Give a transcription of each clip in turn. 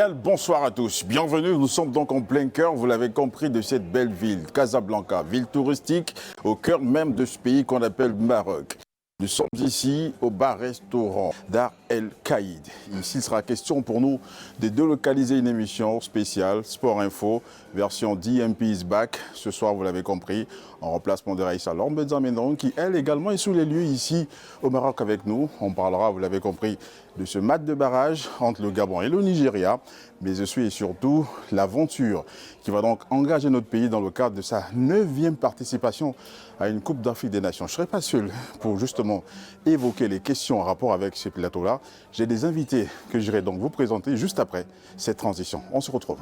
Sénégal, bonsoir à tous. Bienvenue, nous sommes donc en plein cœur, vous l'avez compris, de cette belle ville, Casablanca, ville touristique au cœur même de ce pays qu'on appelle Maroc. Nous sommes ici au bar-restaurant Dar El Kaïd. Ici, il sera question pour nous de délocaliser une émission spéciale, Sport Info, version DMP is back. Ce soir, vous l'avez compris, en remplacement de Raïssa Lambenzamenon, qui, elle également, est sous les lieux ici au Maroc avec nous. On parlera, vous l'avez compris, de ce match de barrage entre le Gabon et le Nigeria, mais aussi et surtout l'aventure qui va donc engager notre pays dans le cadre de sa 9e participation à une Coupe d'Afrique des Nations. Je ne serai pas seul pour justement évoquer les questions en rapport avec ce plateau-là. J'ai des invités que j'irai donc vous présenter juste après cette transition. On se retrouve.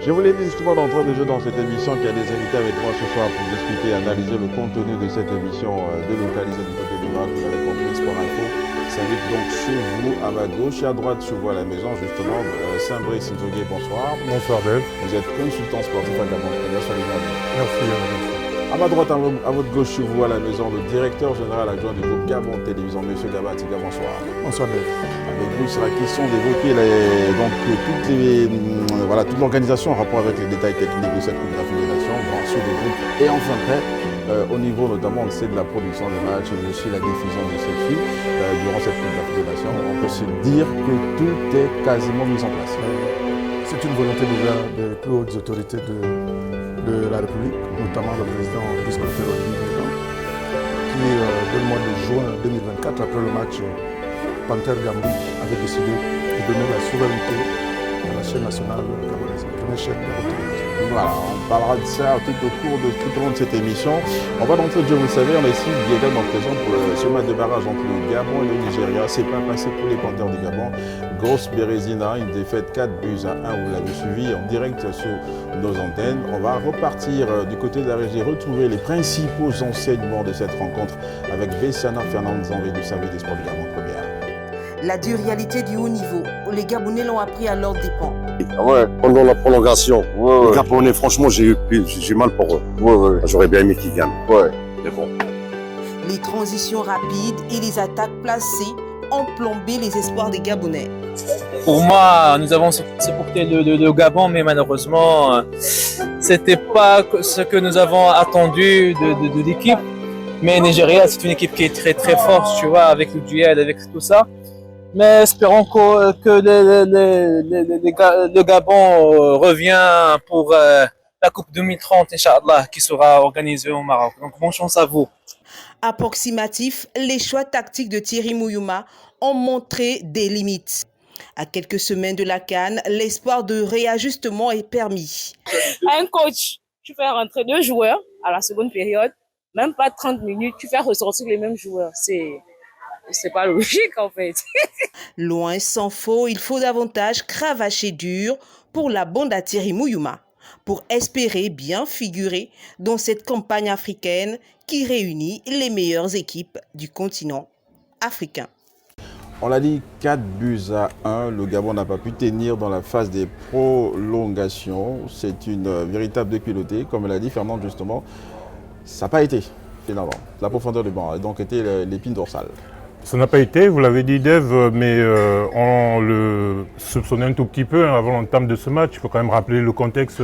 Je voulais justement d'entrer de jeu dans cette émission qui a des invités avec moi ce soir pour discuter et analyser le contenu de cette émission délocalisée du côté du Maroc. Vous l'avez compris, Sport Info s'invite donc chez vous, à ma gauche et à droite, chez vous à la maison, justement. Saint-Brice Nzogé, bonsoir. Bonsoir, Dave. Vous êtes consultant sportif à Gabon. Merci. À ma droite, à votre gauche, chez vous à la maison, le directeur général adjoint du groupe Gabon Télévision, M. Gabatiga, bonsoir. Bonsoir, Dave. Avec vous, il sera question d'évoquer toute l'organisation en rapport avec les détails techniques de cette Coupe d'Afrique des Nations, voir sur le groupe et enfin après, au niveau notamment on sait de la production des matchs, mais aussi la diffusion de ces films durant cette Coupe d'Afrique des Nations. On peut se dire que tout est quasiment mis en place. C'est une volonté déjà des plus hautes autorités de la République, notamment le président vice-président qui, dès le mois de juin 2024, après le match Panthère-Gambie, avait décidé de donner la souveraineté à la chaîne nationale gabonaise, la première chaîne gabonaise. Voilà, on parlera de ça tout au long de cette émission. On va d'entrée de jeu, vous le savez, on est ici également présent pour ce match de barrage entre le Gabon et le Nigeria. C'est pas passé pour les Panthères du Gabon. Grosse Bérésina, une défaite 4-1, vous l'avez suivi en direct sur nos antennes. On va repartir du côté de la régie, retrouver les principaux enseignements de cette rencontre avec Bessiana Fernandez du service des sports du Gabon première. La dure réalité du haut niveau, les Gabonais l'ont appris à leur dépens. Ouais, pendant la prolongation, les Gabonais, franchement, j'ai mal pour eux. J'aurais bien aimé qu'ils gagnent. Mais bon. Les transitions rapides et les attaques placées ont plombé les espoirs des Gabonais. Pour moi, nous avons supporté le Gabon, mais malheureusement, c'était pas ce que nous avons attendu de l'équipe. Mais Nigeria, c'est une équipe qui est très très forte, tu vois, avec le duel, avec tout ça. Mais espérons que le Gabon revient pour la Coupe 2030, Inch'Allah, qui sera organisée au Maroc. Donc, bonne chance à vous. Approximatifs, les choix tactiques de Thierry Mouyouma ont montré des limites. À quelques semaines de la CAN, l'espoir de réajustement est permis. Un coach, tu fais rentrer 2 joueurs à la seconde période, même pas 30 minutes, tu fais ressortir les mêmes joueurs. C'est pas logique en fait. Loin s'en faut, il faut davantage cravacher dur pour la bande à Thierry Mouyouma, pour espérer bien figurer dans cette campagne africaine qui réunit les meilleures équipes du continent africain. On l'a dit, 4-1, le Gabon n'a pas pu tenir dans la phase des prolongations. C'est une véritable déculottée, comme l'a dit Fernand justement. Ça n'a pas été, finalement. La profondeur du banc a donc été l'épine dorsale. Ça n'a pas été, vous l'avez dit Dave, mais on le soupçonnait un tout petit peu avant l'entame de ce match. Il faut quand même rappeler le contexte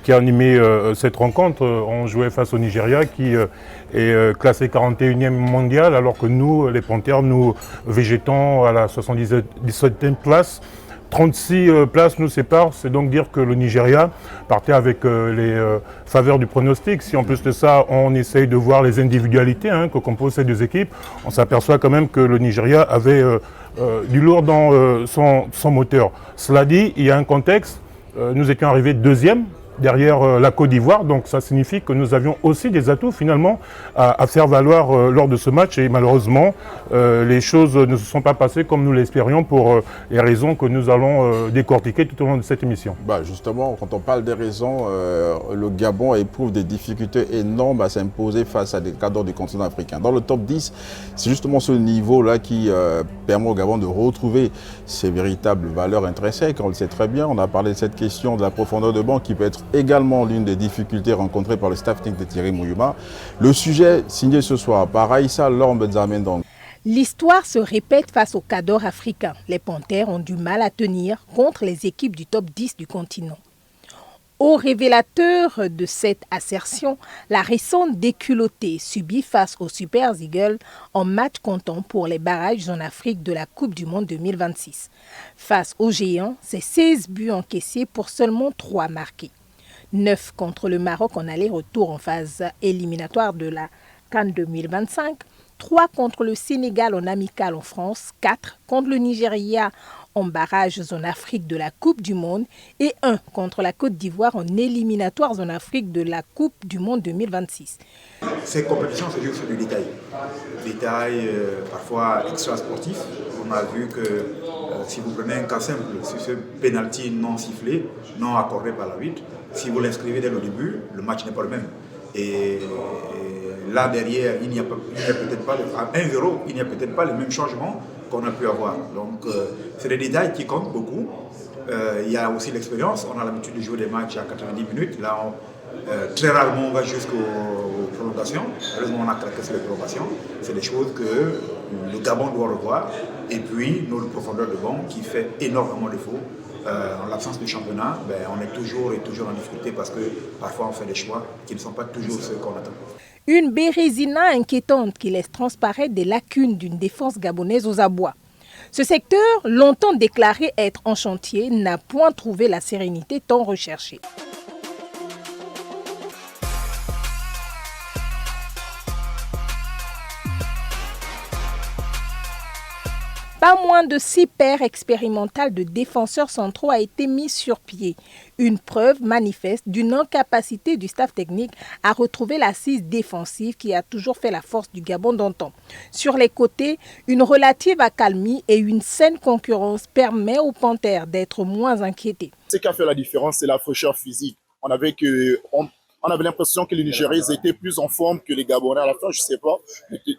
qui a animé cette rencontre. On jouait face au Nigeria qui est classé 41e mondial, alors que nous, les Panthères, nous végétons à la 77e place. 36 places nous séparent, c'est donc dire que le Nigeria partait avec les faveurs du pronostic. Si en plus de ça, on essaye de voir les individualités que composent ces deux équipes, on s'aperçoit quand même que le Nigeria avait du lourd dans son moteur. Cela dit, il y a un contexte, nous étions arrivés deuxième derrière la Côte d'Ivoire. Donc ça signifie que nous avions aussi des atouts finalement à faire valoir lors de ce match. Et malheureusement, les choses ne se sont pas passées comme nous l'espérions pour les raisons que nous allons décortiquer tout au long de cette émission. Justement, quand on parle des raisons, le Gabon éprouve des difficultés énormes à s'imposer face à des cadres du continent africain. Dans le top 10, c'est justement ce niveau-là qui permet au Gabon de retrouver ses véritables valeurs intrinsèques. On le sait très bien, on a parlé de cette question de la profondeur de banc qui peut être également l'une des difficultés rencontrées par le staff technique de Thierry Mouyouma. Le sujet signé ce soir par Aïssa Lormbenzamendong. L'histoire se répète face aux cadors africains. Les Panthères ont du mal à tenir contre les équipes du top 10 du continent. Au révélateur de cette assertion, la récente déculottée subie face aux Super Eagles en match comptant pour les barrages en Afrique de la Coupe du Monde 2026. Face aux géants, c'est 16 buts encaissés pour seulement 3 marqués. 9 contre le Maroc en aller-retour en phase éliminatoire de la CAN 2025, 3 contre le Sénégal en amical en France, 4 contre le Nigeria en barrage en Afrique de la Coupe du Monde et 1 contre la Côte d'Ivoire en éliminatoires en Afrique de la Coupe du Monde 2026. Ces compétitions se jouent sur du détail. Détail parfois extra-sportif. On a vu que si vous prenez un cas simple, sur ce penalty non sifflé, non accordé par l'arbitre, si vous l'inscrivez dès le début, le match n'est pas le même. Et là derrière, il n'y a peut-être pas, à 1-0, il n'y a peut-être pas le même changement qu'on a pu avoir. Donc c'est des détails qui comptent beaucoup. Il y a aussi l'expérience. On a l'habitude de jouer des matchs à 90 minutes. Là, très rarement on va jusqu'aux prolongations. Heureusement, on a craqué sur les prolongations. C'est des choses que le Gabon doit revoir. Et puis, notre profondeur de banc qui fait énormément défaut. En l'absence du championnat, on est toujours en difficulté parce que parfois on fait des choix qui ne sont pas toujours ceux qu'on attend. Une bérésina inquiétante qui laisse transparaître des lacunes d'une défense gabonaise aux abois. Ce secteur, longtemps déclaré être en chantier, n'a point trouvé la sérénité tant recherchée. Pas moins de 6 paires expérimentales de défenseurs centraux a été mis sur pied. Une preuve manifeste d'une incapacité du staff technique à retrouver l'assise défensive qui a toujours fait la force du Gabon d'antan. Sur les côtés, une relative accalmie et une saine concurrence permet aux Panthères d'être moins inquiétés. Ce qui a fait la différence, c'est la fraîcheur physique. On avait l'impression que les Nigériens étaient plus en forme que les Gabonais à la fin, je ne sais pas.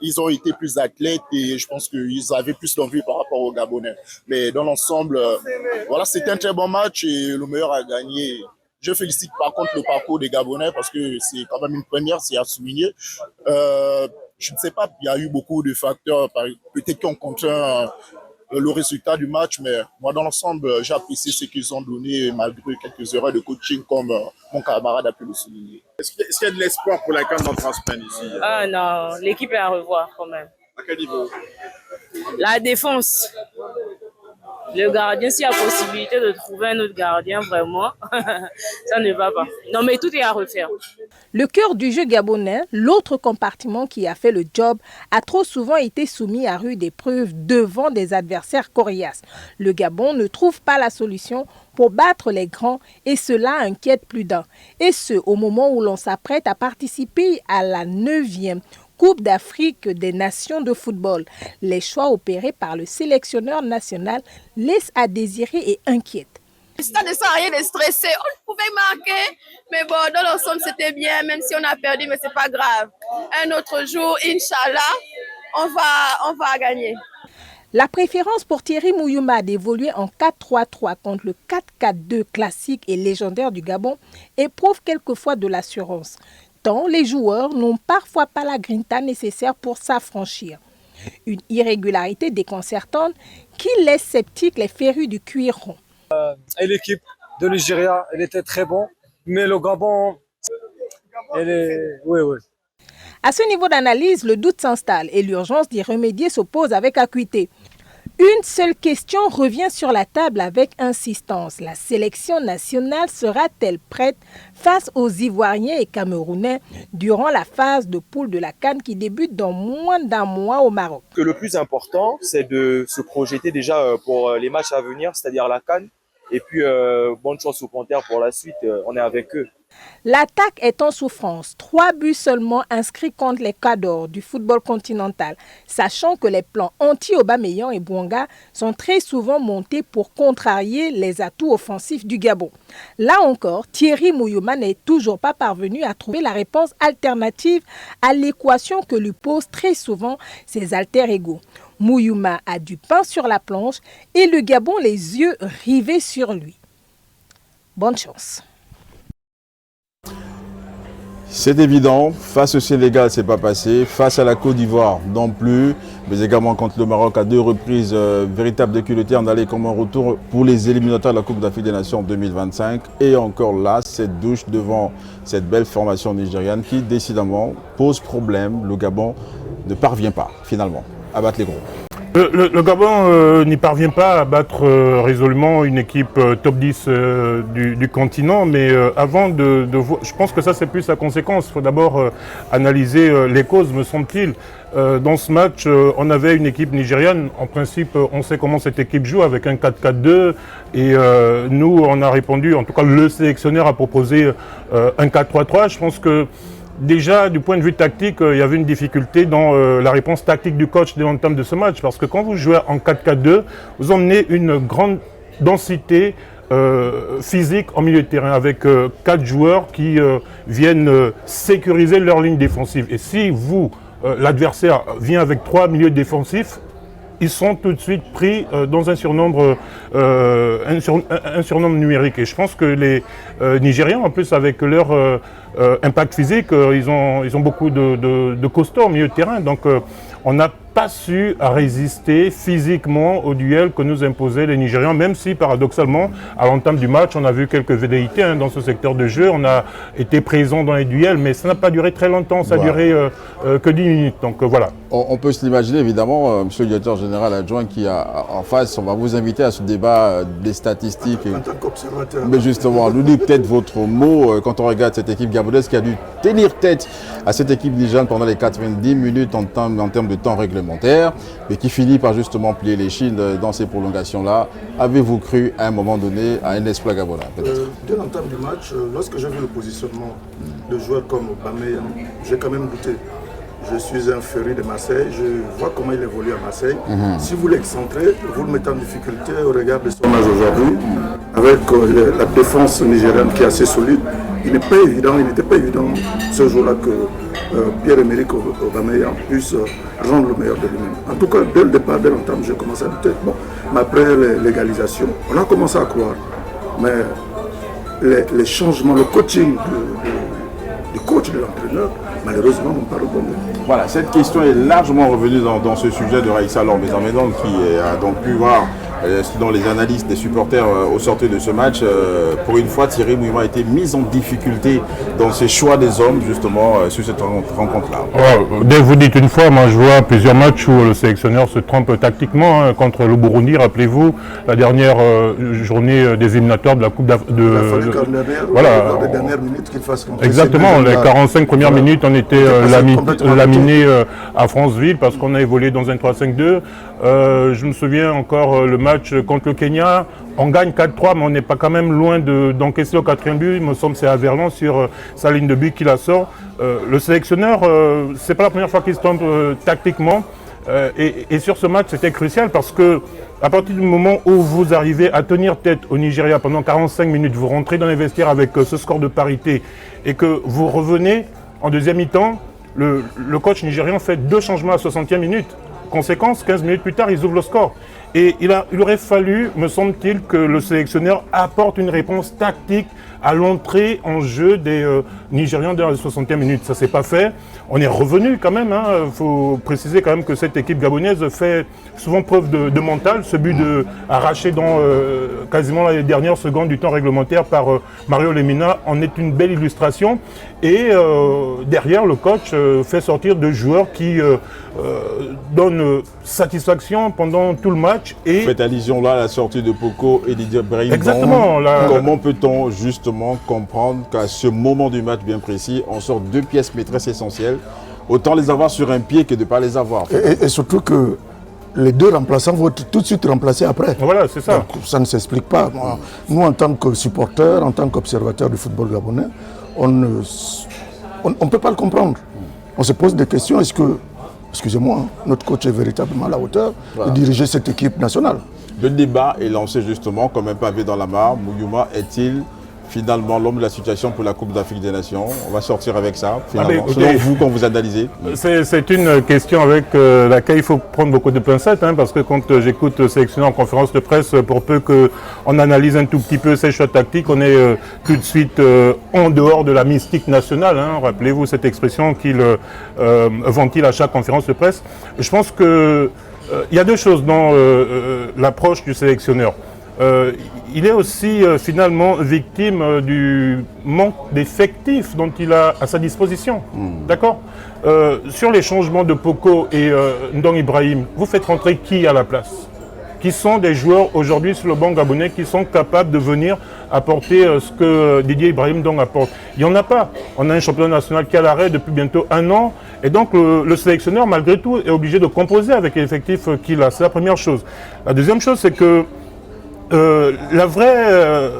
Ils ont été plus athlètes et je pense qu'ils avaient plus d'envie par rapport aux Gabonais. Mais dans l'ensemble, voilà, c'était un très bon match et le meilleur a gagné. Je félicite par contre le parcours des Gabonais parce que c'est quand même une première, c'est à souligner. Je ne sais pas, il y a eu beaucoup de facteurs, peut-être qui ont contraint le résultat du match, mais moi dans l'ensemble, j'ai apprécié ce qu'ils ont donné malgré quelques erreurs de coaching comme mon camarade a pu le souligner. Est-ce qu'il y a de l'espoir pour la CAN dans 3 semaines ici? Ah non, l'équipe est à revoir quand même. À quel niveau? La défense. Le gardien, s'il y a possibilité de trouver un autre gardien, vraiment, ça ne va pas. Non, mais tout est à refaire. Le cœur du jeu gabonais, l'autre compartiment qui a fait le job, a trop souvent été soumis à rude épreuve devant des adversaires coriaces. Le Gabon ne trouve pas la solution pour battre les grands et cela inquiète plus d'un. Et ce, au moment où l'on s'apprête à participer à la 9e Coupe d'Afrique des Nations de football. Les choix opérés par le sélectionneur national laissent à désirer et inquiètent. Ça ne sert à rien de stresser. On pouvait marquer, mais bon, dans l'ensemble, c'était bien, même si on a perdu, mais c'est pas grave. Un autre jour, Inch'Allah, on va gagner. La préférence pour Thierry Mouyouma d'évoluer en 4-3-3 contre le 4-4-2 classique et légendaire du Gabon éprouve quelquefois de l'assurance. Tant les joueurs n'ont parfois pas la grinta nécessaire pour s'affranchir. Une irrégularité déconcertante qui laisse sceptiques les férus du cuir rond. Et l'équipe de Nigeria, elle était très bonne, mais le Gabon, oui. À ce niveau d'analyse, le doute s'installe et l'urgence d'y remédier s'oppose avec acuité. Une seule question revient sur la table avec insistance. La sélection nationale sera-t-elle prête face aux Ivoiriens et Camerounais durant la phase de poule de la CAN qui débute dans moins d'un mois au Maroc? Le plus important, c'est de se projeter déjà pour les matchs à venir, c'est-à-dire la CAN, Et puis, bonne chance aux Panthères pour la suite. On est avec eux. L'attaque est en souffrance. 3 buts seulement inscrits contre les cadors du football continental, sachant que les plans anti-Aubameyang et Bouanga sont très souvent montés pour contrarier les atouts offensifs du Gabon. Là encore, Thierry Muyuma n'est toujours pas parvenu à trouver la réponse alternative à l'équation que lui posent très souvent ses alter-égaux. Muyuma a du pain sur la planche et le Gabon les yeux rivés sur lui. Bonne chance. C'est évident, face au Sénégal, c'est pas passé, face à la Côte d'Ivoire non plus, mais également contre le Maroc à 2 reprises, véritable déculotté en aller comme un retour pour les éliminatoires de la Coupe d'Afrique des Nations en 2025. Et encore là, cette douche devant cette belle formation nigériane qui décidément pose problème. Le Gabon ne parvient pas finalement à battre les gros. Le Gabon n'y parvient pas à battre résolument une équipe top 10 du continent, mais avant de voir, je pense que ça c'est plus la conséquence. Il faut d'abord analyser les causes, me semble-t-il. Dans ce match, on avait une équipe nigériane. En principe, on sait comment cette équipe joue avec un 4-4-2. Et nous, on a répondu, en tout cas le sélectionneur a proposé un 4-3-3. Je pense que déjà, du point de vue tactique, il y avait une difficulté dans la réponse tactique du coach dès l'entame de ce match. Parce que quand vous jouez en 4-4-2, vous emmenez une grande densité physique en milieu de terrain avec 4 joueurs qui viennent sécuriser leur ligne défensive. Et si vous, l'adversaire, vient avec 3 milieux défensifs, ils sont tout de suite pris dans un surnombre numérique. Et je pense que les Nigérians, en plus avec leur impact physique, ils ont beaucoup de costauds au milieu de terrain. Donc on n'a pas su résister physiquement au duel que nous imposaient les Nigérians, même si paradoxalement, à l'entame du match, on a vu quelques velléités dans ce secteur de jeu. On a été présent dans les duels, mais ça n'a pas duré très longtemps, ça a duré que 10 minutes. Donc voilà. On peut se l'imaginer évidemment, monsieur le directeur général adjoint qui a en face, on va vous inviter à ce débat des statistiques. En tant qu'observateur. Mais justement, nous dites peut-être votre mot quand on regarde cette équipe gabonaise qui a dû tenir tête à cette équipe nigériane pendant les 90 minutes en termes de temps réglementaire, mais qui finit par justement plier les chines dans ces prolongations-là. Avez-vous cru à un moment donné à un exploit gabonais Dès l'entame du match, lorsque j'ai vu le positionnement de joueurs comme Aubameyang, j'ai quand même douté. Je suis un féru de Marseille, je vois comment il évolue à Marseille. Si vous l'excentrez, vous le mettez en difficulté au regard de son âge aujourd'hui, avec la défense nigériane qui est assez solide. Il n'était pas évident ce jour-là que Pierre-Emerick Aubameyang puisse rendre le meilleur de lui-même. En tout cas, dès le départ, dès l'entame, j'ai commencé à douter. Bon, mais après l'égalisation, on a commencé à croire. Mais les changements, le coaching du coach, de l'entraîneur, malheureusement, n'ont pas répondu. Voilà, cette question est largement revenue dans ce sujet de Raïssa Lormézan-Médon qui a donc pu voir dans les analystes des supporters au sortir de ce match. Pour une fois, Thierry Muyuma a été mis en difficulté dans ses choix des hommes, justement, sur cette rencontre-là. Dès que vous dites une fois, moi je vois plusieurs matchs où le sélectionneur se trompe tactiquement. Contre le Burundi, rappelez-vous, la dernière journée des éliminatoires de la Coupe d'Afrique. Voilà, dans les dernières minutes qu'il fasse rentrer. Exactement, les 45 premières minutes, on était laminés à Franceville parce qu'on a évolué dans un 3-5-2. Je me souviens encore le match contre le Kenya, on gagne 4-3, mais on n'est pas quand même loin d'encaisser le 4e but. Il me semble que c'est Averlan sur sa ligne de but qui la sort. Le sélectionneur, c'est pas la première fois qu'il se trompe tactiquement. Et sur ce match, c'était crucial parce que à partir du moment où vous arrivez à tenir tête au Nigeria pendant 45 minutes, vous rentrez dans les vestiaires avec ce score de parité et que vous revenez en deuxième mi-temps, le coach nigérian fait 2 changements à 60e minute. Conséquence, 15 minutes plus tard, ils ouvrent le score. Et il aurait fallu, me semble-t-il, que le sélectionneur apporte une réponse tactique à l'entrée en jeu des Nigérians dans les 60e minutes. Ça ne s'est pas fait. On est revenu quand même. Il faut préciser quand même que cette équipe gabonaise fait souvent preuve de mental. Ce but arraché dans quasiment les dernières secondes du temps réglementaire par Mario Lemina en est une belle illustration. Et derrière, le coach fait sortir 2 joueurs qui donnent satisfaction pendant tout le match. Et vous faites allusion là à la sortie de Poko et Didier Brahim. Exactement. Comment peut-on justement comprendre qu'à ce moment du match bien précis, on sort 2 pièces maîtresses essentielles, autant les avoir sur un pied que de ne pas les avoir. Et surtout que les deux remplaçants vont être tout de suite remplacés après. Voilà, c'est ça. Donc, ça ne s'explique pas. Nous, en tant que supporters, en tant qu'observateurs du football gabonais, on ne peut pas le comprendre. On se pose des questions. Est-ce que, excusez-moi, notre coach est véritablement à la hauteur de diriger cette équipe nationale? Le débat est lancé justement comme un pavé dans la mare. Mouyouma est-il finalement l'homme de la situation pour la Coupe d'Afrique des Nations? On va sortir avec ça, finalement. Selon vous, quand vous analysez. C'est une question avec laquelle il faut prendre beaucoup de pincettes, hein, parce que quand j'écoute le sélectionneur en conférence de presse, pour peu qu'on analyse un tout petit peu ses choix tactiques, on est tout de suite en dehors de la mystique nationale. Hein. Rappelez-vous cette expression qu'il ventile à chaque conférence de presse. Je pense qu'il y a deux choses dans l'approche du sélectionneur. Il est aussi finalement victime du manque d'effectifs dont il a à sa disposition. D'accord. Sur les changements de Poko et Ndong Ibrahim, vous faites rentrer qui à la place? Qui sont des joueurs aujourd'hui sur le banc gabonais qui sont capables de venir apporter ce que Didier Ibrahim Ndong apporte? Il n'y en a pas. On a un championnat national qui est à l'arrêt depuis bientôt 1 an. Et donc le sélectionneur, malgré tout, est obligé de composer avec l'effectif qu'il a. C'est la première chose. La deuxième chose, c'est que la vraie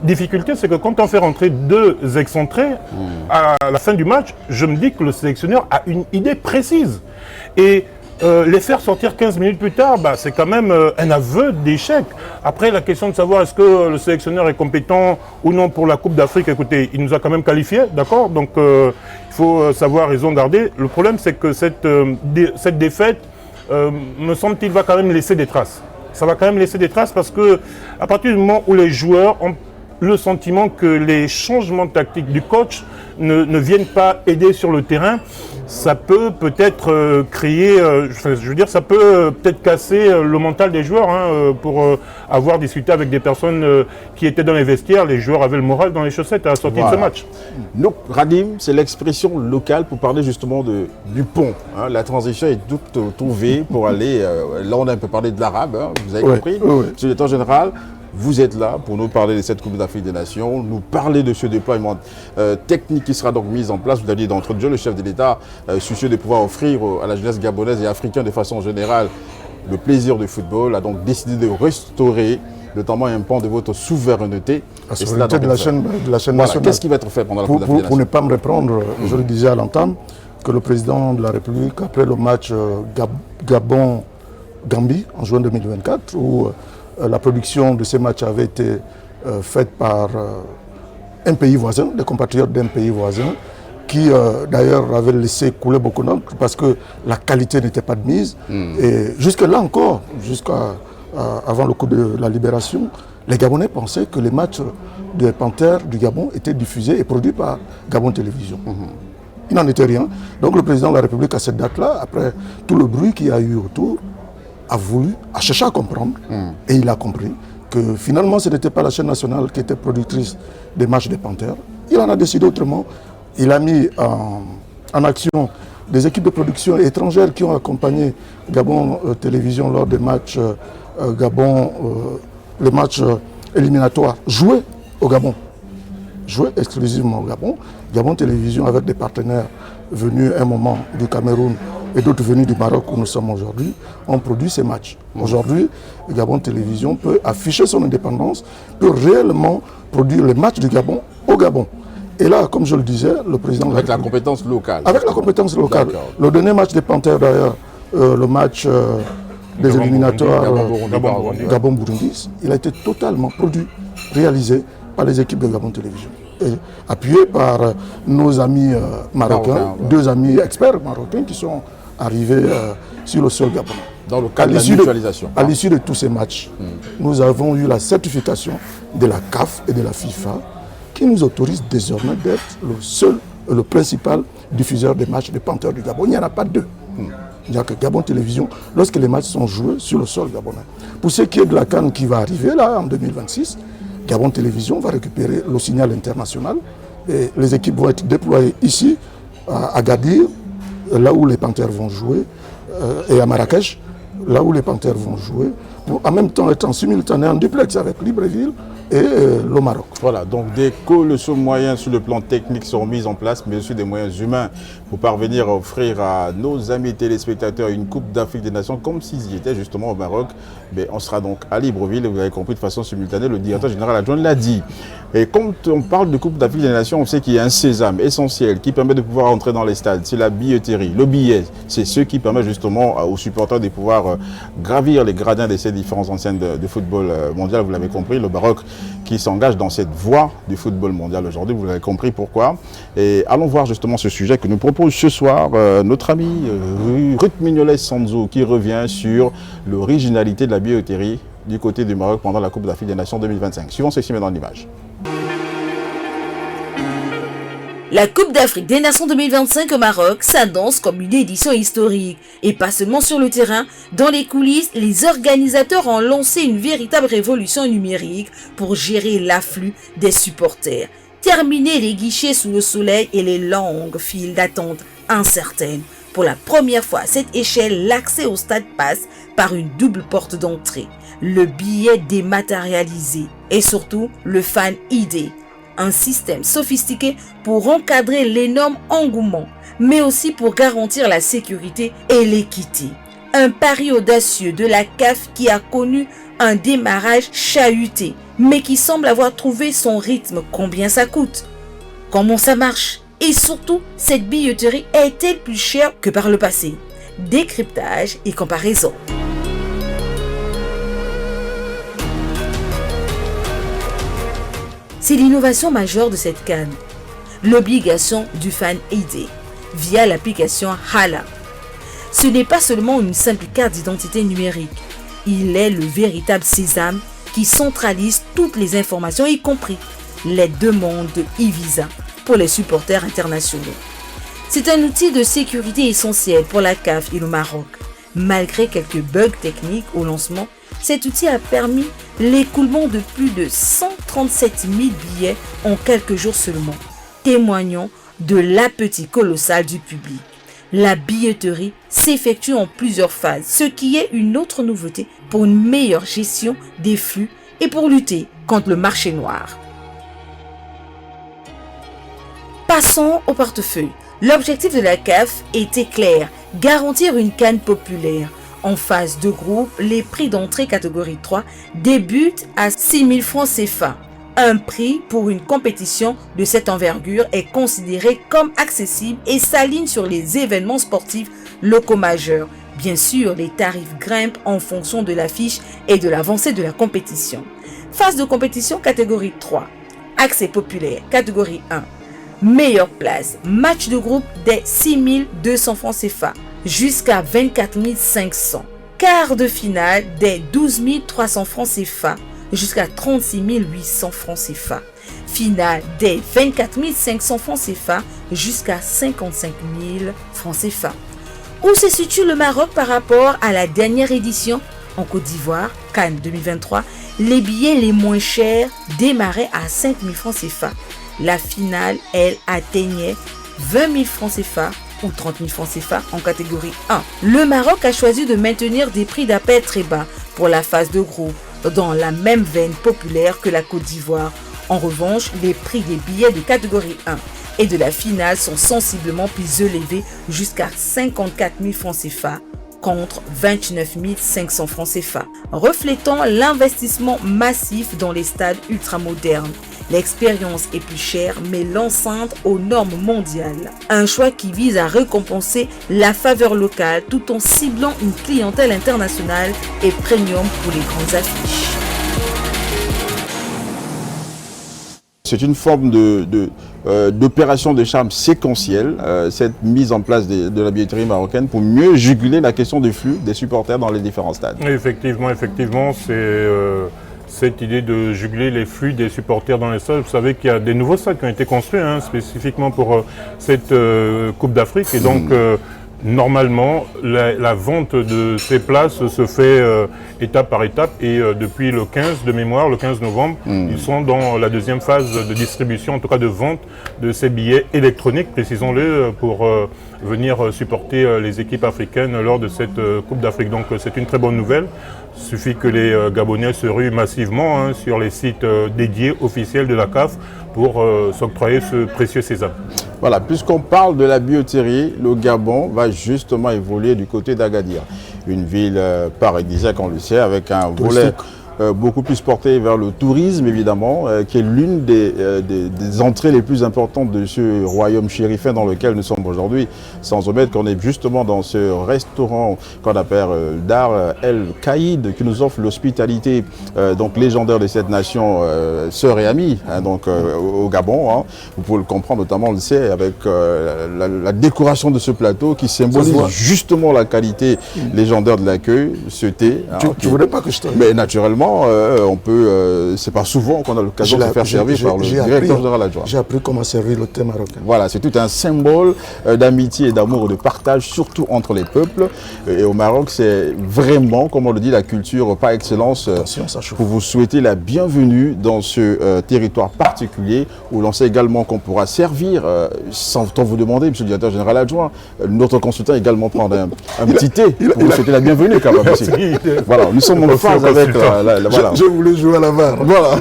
difficulté, c'est que quand on fait rentrer 2 excentrés, à la fin du match, je me dis que le sélectionneur a une idée précise. Et les faire sortir 15 minutes plus tard, c'est quand même un aveu d'échec. Après, la question de savoir est-ce que le sélectionneur est compétent ou non pour la Coupe d'Afrique, écoutez, il nous a quand même qualifiés, d'accord? Donc, il faut savoir raison garder. Le problème, c'est que cette défaite, me semble-t-il, va quand même laisser des traces. Ça va quand même laisser des traces parce que à partir du moment où les joueurs ont le sentiment que les changements tactiques du coach ne viennent pas aider sur le terrain, ça peut peut-être créer, je veux dire, ça peut peut-être casser le mental des joueurs. Hein, pour avoir discuté avec des personnes qui étaient dans les vestiaires, les joueurs avaient le moral dans les chaussettes à la sortie de ce match. Donc, Radim, c'est l'expression locale pour parler justement du pont. Hein. La transition est toute trouvée pour aller, là on a un peu parlé de l'arabe, hein, vous avez compris, sur le temps général. Vous êtes là pour nous parler de cette Coupe d'Afrique des Nations, nous parler de ce déploiement technique qui sera donc mis en place. Vous l'avez dit d'entrée de jeu, le chef de l'État, soucieux de pouvoir offrir à la jeunesse gabonaise et africaine de façon générale le plaisir du football, a donc décidé de restaurer notamment un pan de votre souveraineté. La souveraineté de la chaîne nationale. Qu'est-ce qui va être fait pendant la Coupe d'Afrique des Nations? Pour ne pas me reprendre, je le disais à l'entame, que le président de la République, après le match Gabon-Gambie en juin 2024, où la production de ces matchs avait été faite par un pays voisin, des compatriotes d'un pays voisin, qui d'ailleurs avait laissé couler beaucoup d'encre parce que la qualité n'était pas de mise. Et jusque-là encore, avant le coup de la libération, les Gabonais pensaient que les matchs des Panthères du Gabon étaient diffusés et produits par Gabon Télévision. Il n'en était rien. Donc le président de la République, à cette date-là, après tout le bruit qu'il y a eu autour, a cherché à comprendre, et il a compris que finalement ce n'était pas la chaîne nationale qui était productrice des matchs des Panthères. Il en a décidé autrement. Il a mis en action des équipes de production étrangères qui ont accompagné Gabon Télévision lors des matchs les matchs éliminatoires joués au Gabon, joués exclusivement au Gabon. Gabon Télévision, avec des partenaires venus un moment du Cameroun et d'autres venus du Maroc où nous sommes aujourd'hui, ont produit ces matchs. Aujourd'hui, Gabon Télévision peut afficher son indépendance, peut réellement produire les matchs du Gabon au Gabon. Et là, comme je le disais, le président... Avec la compétence locale. Avec la compétence locale. Le dernier match des Panthères d'ailleurs, le match des éliminatoires Gabon-Burundi, il a été totalement produit, réalisé par les équipes de Gabon Télévision. Et appuyé par nos amis marocains, 2 amis experts marocains qui sont arrivés sur le sol gabonais. Dans le cadre de la mutualisation. À l'issue de tous ces matchs, nous avons eu la certification de la CAF et de la FIFA qui nous autorise désormais d'être le seul et le principal diffuseur des matchs des Panthères du Gabon. Il n'y en a pas 2. Il n'y a que Gabon Télévision lorsque les matchs sont joués sur le sol gabonais. Pour ce qui est de la CAN qui va arriver là en 2026, Gabon Télévision va récupérer le signal international et les équipes vont être déployées ici, à Agadir, là où les Panthères vont jouer, et à Marrakech, là où les Panthères vont jouer, pour en même temps être en simultané en duplex avec Libreville, et le Maroc. Voilà, donc des colossaux moyens sur le plan technique sont mis en place, mais aussi des moyens humains pour parvenir à offrir à nos amis téléspectateurs une Coupe d'Afrique des Nations comme s'ils y étaient justement au Maroc. Mais on sera donc à Libreville, et vous avez compris de façon simultanée, le directeur général adjoint l'a dit. Et quand on parle de Coupe d'Afrique des Nations, on sait qu'il y a un sésame essentiel qui permet de pouvoir entrer dans les stades. C'est la billetterie. Le billet, c'est ce qui permet justement aux supporters de pouvoir gravir les gradins de ces différentes enseignes de football mondial. Vous l'avez compris, le Maroc qui s'engage dans cette voie du football mondial aujourd'hui. Vous l'avez compris pourquoi. Et allons voir justement ce sujet que nous propose ce soir notre ami Ruth Mignolet-Sanzo qui revient sur l'originalité de la billetterie du côté du Maroc pendant la Coupe d'Afrique des Nations 2025. Suivons ceci maintenant l'image. La Coupe d'Afrique des Nations 2025 au Maroc s'annonce comme une édition historique. Et pas seulement sur le terrain, dans les coulisses, les organisateurs ont lancé une véritable révolution numérique pour gérer l'afflux des supporters. Terminer les guichets sous le soleil et les longues files d'attente incertaines. Pour la première fois à cette échelle, l'accès au stade passe par une double porte d'entrée. Le billet dématérialisé et surtout le Fan ID. Un système sophistiqué pour encadrer l'énorme engouement, mais aussi pour garantir la sécurité et l'équité. Un pari audacieux de la CAF qui a connu un démarrage chahuté, mais qui semble avoir trouvé son rythme. Combien ça coûte? Comment ça marche? Et surtout, cette billetterie est-elle plus chère que par le passé? Décryptage et comparaison. C'est l'innovation majeure de cette CAN, l'obligation du Fan ID via l'application Hala. Ce n'est pas seulement une simple carte d'identité numérique, il est le véritable sésame qui centralise toutes les informations, y compris les demandes de e-visa pour les supporters internationaux. C'est un outil de sécurité essentiel pour la CAF et le Maroc. Malgré quelques bugs techniques au lancement, cet outil a permis l'écoulement de plus de 137 000 billets en quelques jours seulement, témoignant de l'appétit colossal du public. La billetterie s'effectue en plusieurs phases, ce qui est une autre nouveauté pour une meilleure gestion des flux et pour lutter contre le marché noir. Passons au portefeuille. L'objectif de la CAF était clair, garantir une CAN populaire. En phase de groupe, les prix d'entrée catégorie 3 débutent à 6 000 francs CFA. Un prix pour une compétition de cette envergure est considéré comme accessible et s'aligne sur les événements sportifs locaux majeurs. Bien sûr, les tarifs grimpent en fonction de l'affiche et de l'avancée de la compétition. Phase de compétition catégorie 3. Accès populaire catégorie 1. Meilleure place, match de groupe des 6 200 francs CFA jusqu'à 24 500. Quart de finale des 12 300 francs CFA jusqu'à 36 800 francs CFA. Finale des 24 500 francs CFA jusqu'à 55 000 francs CFA. Où se situe le Maroc par rapport à la dernière édition? En Côte d'Ivoire, CAN 2023, les billets les moins chers démarraient à 5 000 francs CFA. La finale, elle, atteignait 20 000 francs CFA ou 30 000 francs CFA en catégorie 1. Le Maroc a choisi de maintenir des prix d'appel très bas pour la phase de groupe, dans la même veine populaire que la Côte d'Ivoire. En revanche, les prix des billets de catégorie 1 et de la finale sont sensiblement plus élevés jusqu'à 54 000 francs CFA contre 29 500 francs CFA, reflétant l'investissement massif dans les stades ultramodernes. L'expérience est plus chère, mais l'enceinte aux normes mondiales. Un choix qui vise à récompenser la faveur locale tout en ciblant une clientèle internationale et premium pour les grandes affiches. C'est une forme d'opération de charme séquentielle, cette mise en place de la billetterie marocaine pour mieux juguler la question du flux des supporters dans les différents stades. Effectivement, c'est cette idée de juguler les flux des supporters dans les stades. Vous savez qu'il y a des nouveaux stades qui ont été construits spécifiquement pour cette Coupe d'Afrique. Et donc, Normalement, la vente de ces places se fait étape par étape et depuis le 15 de mémoire, le 15 novembre, ils sont dans la deuxième phase de distribution, en tout cas de vente de ces billets électroniques, précisons-le, pour venir supporter les équipes africaines lors de cette Coupe d'Afrique. Donc c'est une très bonne nouvelle. Il suffit que les Gabonais se ruent massivement sur les sites dédiés officiels de la CAF pour s'octroyer ce précieux sésame. Voilà, puisqu'on parle de la billetterie, le Gabon va justement évoluer du côté d'Agadir. Une ville paradisiaque, on le sait, avec un volet beaucoup plus porté vers le tourisme, évidemment, qui est l'une des entrées les plus importantes de ce royaume chérifin dans lequel nous sommes aujourd'hui. Sans omettre qu'on est justement dans ce restaurant qu'on appelle Dar El Kaïd, qui nous offre l'hospitalité donc légendaire de cette nation, sœur et amie, donc au Gabon. Vous pouvez le comprendre, notamment, on le sait, avec la décoration de ce plateau qui symbolise justement la qualité légendaire de l'accueil, ce thé. Tu voudrais pas que je te... Mais naturellement, on peut, c'est pas souvent qu'on a l'occasion de se faire servir par le directeur général adjoint. J'ai appris comment servir le thé marocain. Voilà, c'est tout un symbole d'amitié et d'amour et de partage, surtout entre les peuples. Et au Maroc, c'est vraiment, comme on le dit, la culture par excellence. Pour vous souhaiter la bienvenue dans ce territoire particulier où l'on sait également qu'on pourra servir, sans vous demander, monsieur le directeur général adjoint, notre consultant également prendre un petit thé pour vous souhaiter la bienvenue quand même ici. Voilà, nous sommes en phase avec voilà. Je voulais jouer à la VAR. Voilà.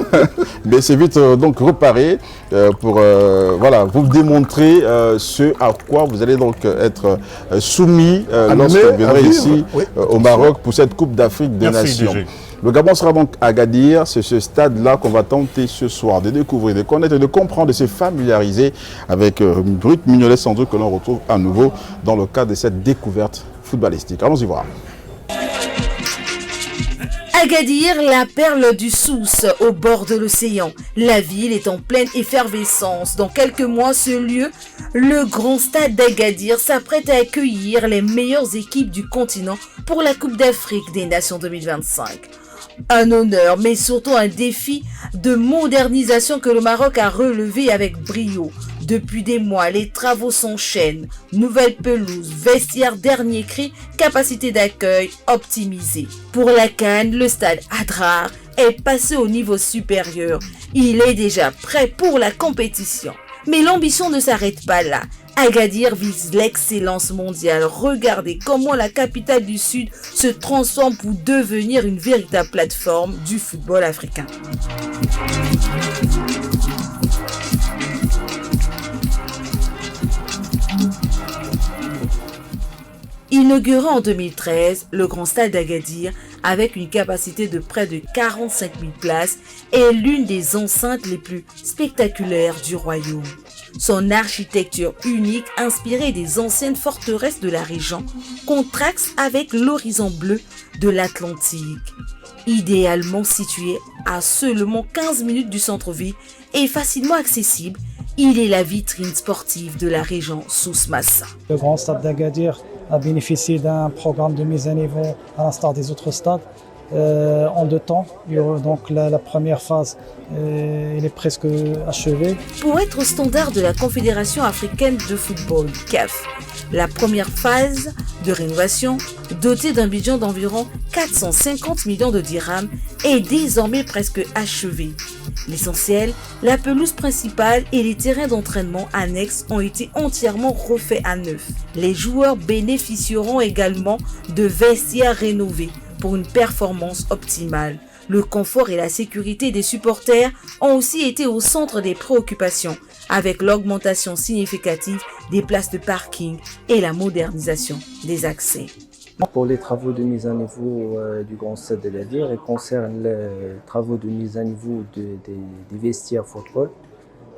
Mais c'est vite donc reparé pour voilà, vous démontrer ce à quoi vous allez donc être soumis lorsque vous viendrez ici au Maroc pour cette Coupe d'Afrique des Nations. Le Gabon sera donc à Agadir, c'est ce stade-là qu'on va tenter ce soir de découvrir, de connaître, de comprendre, de se familiariser avec Brut Mignolet sans doute que l'on retrouve à nouveau dans le cadre de cette découverte footballistique. Allons-y voir. Agadir, la perle du Souss, au bord de l'océan. La ville est en pleine effervescence. Dans quelques mois, ce lieu, le grand stade d'Agadir, s'apprête à accueillir les meilleures équipes du continent pour la Coupe d'Afrique des Nations 2025. Un honneur, mais surtout un défi de modernisation que le Maroc a relevé avec brio. Depuis des mois, les travaux s'enchaînent. Nouvelle pelouse, vestiaire dernier cri, capacité d'accueil optimisée. Pour la CAN, le stade Adrar est passé au niveau supérieur. Il est déjà prêt pour la compétition. Mais l'ambition ne s'arrête pas là. Agadir vise l'excellence mondiale. Regardez comment la capitale du Sud se transforme pour devenir une véritable plateforme du football africain. Inauguré en 2013, le grand stade d'Agadir, avec une capacité de près de 45 000 places, est l'une des enceintes les plus spectaculaires du royaume. Son architecture unique, inspirée des anciennes forteresses de la région, contraste avec l'horizon bleu de l'Atlantique. Idéalement situé à seulement 15 minutes du centre-ville et facilement accessible, il est la vitrine sportive de la région Souss-Massa. Le grand stade d'Agadir a bénéficié d'un programme de mise à niveau à l'instar des autres stades en 2 temps. Donc la première phase elle est presque achevée. Pour être au standard de la Confédération africaine de football, CAF, la première phase de rénovation, dotée d'un budget d'environ 450 millions de dirhams, est désormais presque achevée. L'essentiel, la pelouse principale et les terrains d'entraînement annexes ont été entièrement refaits à neuf. Les joueurs bénéficieront également de vestiaires rénovés pour une performance optimale. Le confort et la sécurité des supporters ont aussi été au centre des préoccupations, avec l'augmentation significative des places de parking et la modernisation des accès. Pour les travaux de mise à niveau du grand stade d'Agadir, ils concernent les travaux de mise à niveau des vestiaires football.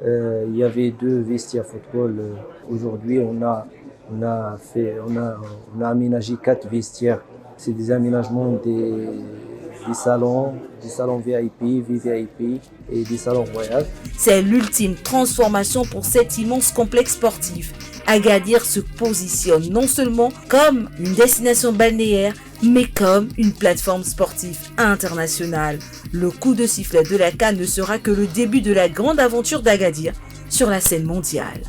Il y avait 2 vestiaires football. Aujourd'hui, on a aménagé 4 vestiaires. C'est des aménagements des salons VIP, VVIP et des salons royaux. C'est l'ultime transformation pour cet immense complexe sportif. Agadir se positionne non seulement comme une destination balnéaire, mais comme une plateforme sportive internationale. Le coup de sifflet de la CAN ne sera que le début de la grande aventure d'Agadir sur la scène mondiale.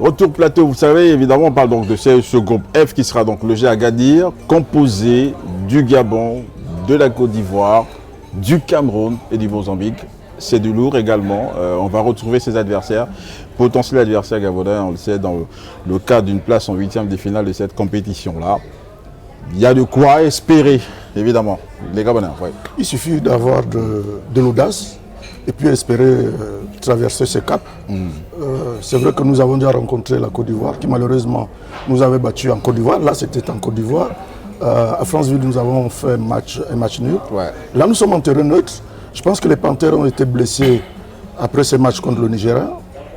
Retour plateau, vous savez, évidemment, on parle donc de ce groupe F qui sera donc logé à Agadir, composé du Gabon, de la Côte d'Ivoire, du Cameroun et du Mozambique. C'est du lourd également. On va retrouver ses adversaires, potentiels adversaires gabonais, on le sait, dans le cadre d'une place en 8e de finale de cette compétition-là. Il y a de quoi espérer, évidemment, les Gabonais. Ouais. Il suffit d'avoir de l'audace et puis espérer traverser ce cap. C'est vrai que nous avons déjà rencontré la Côte d'Ivoire, qui malheureusement nous avait battus en Côte d'Ivoire. Là, c'était en Côte d'Ivoire. À Franceville, nous avons fait un match nul. Ouais. Là, nous sommes en terrain neutre. Je pense que les Panthères ont été blessés après ce match contre le Nigeria.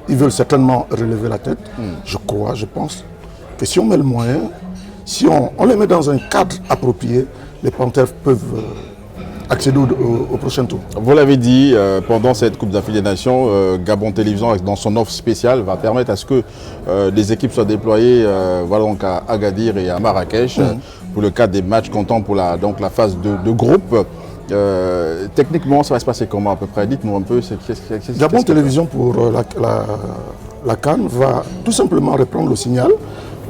Ils veulent certainement relever la tête. Je crois, je pense que si on met le moyen, si on les met dans un cadre approprié, les Panthères peuvent accéder au prochain tour. Vous l'avez dit, pendant cette Coupe d'Afrique des Nations, Gabon Télévision, dans son offre spéciale, va permettre à ce que les équipes soient déployées voilà, donc à Agadir et à Marrakech pour le cadre des matchs comptant pour la phase de groupe. Techniquement, ça va se passer comment à peu près? Dites-nous un peu. Gabon Télévision pour la CAN va tout simplement reprendre le signal,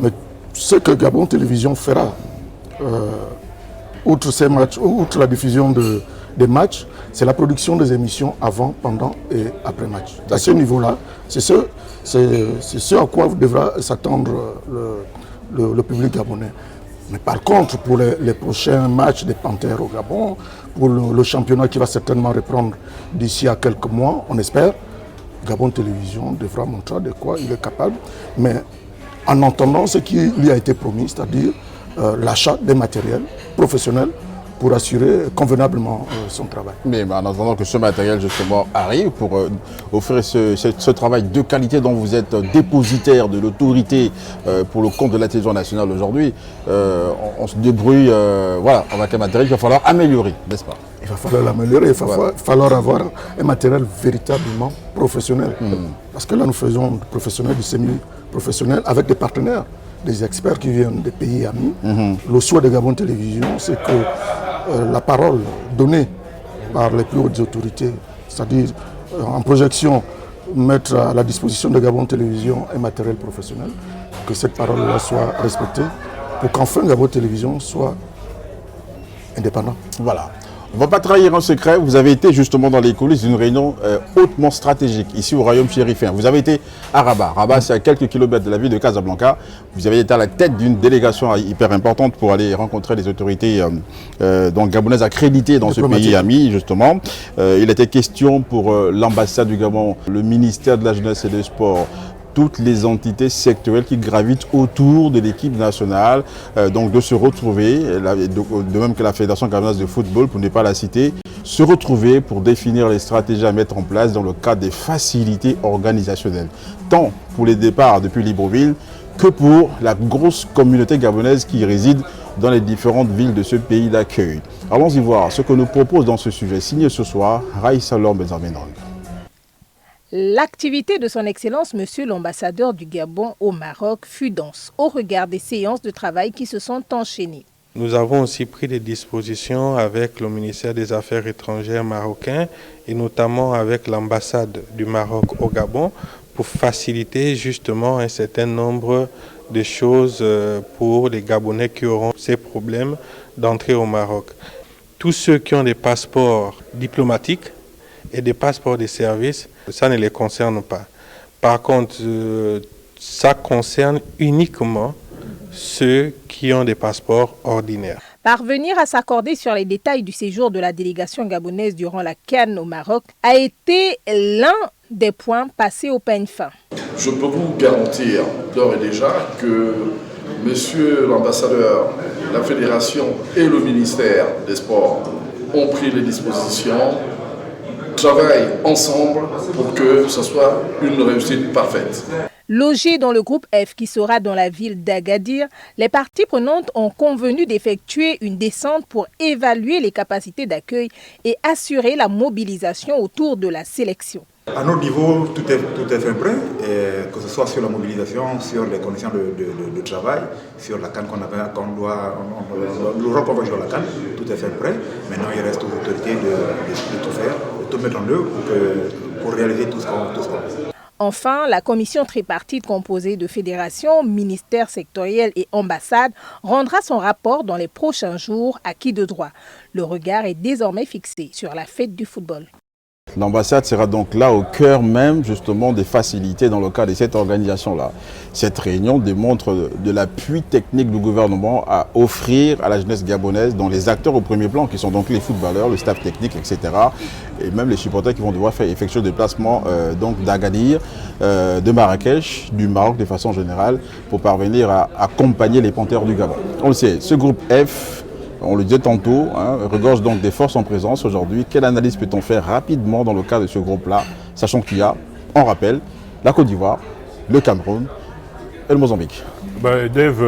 mais ce que Gabon Télévision fera, outre ces matchs, outre la diffusion des matchs, c'est la production des émissions avant, pendant et après match. À ce niveau-là, c'est ce à quoi devra s'attendre le public gabonais. Mais par contre, pour les prochains matchs des Panthères au Gabon, pour le championnat qui va certainement reprendre d'ici à quelques mois, on espère, Gabon Télévision devra montrer de quoi il est capable. Mais en entendant ce qui lui a été promis, c'est-à-dire l'achat des matériels professionnels pour assurer convenablement son travail. Mais en attendant que ce matériel justement arrive pour offrir ce travail de qualité dont vous êtes dépositaire de l'autorité pour le compte de la télévision nationale aujourd'hui, on se débrouille voilà, avec un matériel qu'il va falloir améliorer, n'est-ce pas? Il va falloir l'améliorer, il va falloir avoir un matériel véritablement professionnel. Parce que là nous faisons du professionnel, du semi-professionnel avec des partenaires, des experts qui viennent des pays amis. Le souhait de Gabon Télévision, c'est que la parole donnée par les plus hautes autorités, c'est-à-dire en projection, mettre à la disposition de Gabon Télévision un matériel professionnel, que cette parole-là soit respectée, pour qu'enfin Gabon Télévision soit indépendant. Voilà. On ne va pas trahir un secret, vous avez été justement dans les coulisses d'une réunion hautement stratégique, ici au royaume chérifien. Vous avez été à Rabat. Rabat, c'est à quelques kilomètres de la ville de Casablanca. Vous avez été à la tête d'une délégation hyper importante pour aller rencontrer les autorités gabonaises accréditées dans ce pays ami, justement. Il était question pour l'ambassade du Gabon, le ministère de la Jeunesse et des Sports, toutes les entités sectorielles qui gravitent autour de l'équipe nationale, donc de se retrouver, de même que la Fédération gabonaise de football, pour ne pas la citer, se retrouver pour définir les stratégies à mettre en place dans le cadre des facilités organisationnelles, tant pour les départs depuis Libreville que pour la grosse communauté gabonaise qui réside dans les différentes villes de ce pays d'accueil. Allons-y voir ce que nous propose dans ce sujet, signé ce soir, Raïssa Lom Benzamenong. L'activité de son Excellence, Monsieur l'ambassadeur du Gabon au Maroc, fut dense au regard des séances de travail qui se sont enchaînées. Nous avons aussi pris des dispositions avec le ministère des Affaires étrangères marocain et notamment avec l'ambassade du Maroc au Gabon pour faciliter justement un certain nombre de choses pour les Gabonais qui auront ces problèmes d'entrée au Maroc. Tous ceux qui ont des passeports diplomatiques et des passeports de service, ça ne les concerne pas. Par contre, ça concerne uniquement ceux qui ont des passeports ordinaires. Parvenir à s'accorder sur les détails du séjour de la délégation gabonaise durant la CAN au Maroc a été l'un des points passés au peigne fin. Je peux vous garantir d'ores et déjà que Monsieur l'ambassadeur, la Fédération et le ministère des Sports ont pris les dispositions, travaillent ensemble pour que ce soit une réussite parfaite. Logé dans le groupe F qui sera dans la ville d'Agadir, les parties prenantes ont convenu d'effectuer une descente pour évaluer les capacités d'accueil et assurer la mobilisation autour de la sélection. À notre niveau, tout est fait prêt, que ce soit sur la mobilisation, sur les conditions de travail, sur la CAN le rôle qu'on va jouer à la CAN, tout est fait prêt. Maintenant, il reste aux autorités de tout faire, de tout mettre en œuvre pour réaliser tout ce qu'on veut. Enfin, la commission tripartite composée de fédérations, ministères sectoriels et ambassades rendra son rapport dans les prochains jours à qui de droit. Le regard est désormais fixé sur la fête du football. L'ambassade sera donc là au cœur même justement des facilités dans le cadre de cette organisation-là. Cette réunion démontre de l'appui technique du gouvernement à offrir à la jeunesse gabonaise, dont les acteurs au premier plan, qui sont donc les footballeurs, le staff technique, etc. Et même les supporters qui vont devoir effectuer des déplacements d'Agadir, de Marrakech, du Maroc de façon générale, pour parvenir à accompagner les Panthères du Gabon. On le sait, ce groupe F, on le disait tantôt, regorge donc des forces en présence aujourd'hui. Quelle analyse peut-on faire rapidement dans le cas de ce groupe-là, sachant qu'il y a, on rappelle, la Côte d'Ivoire, le Cameroun et le Mozambique? Dave,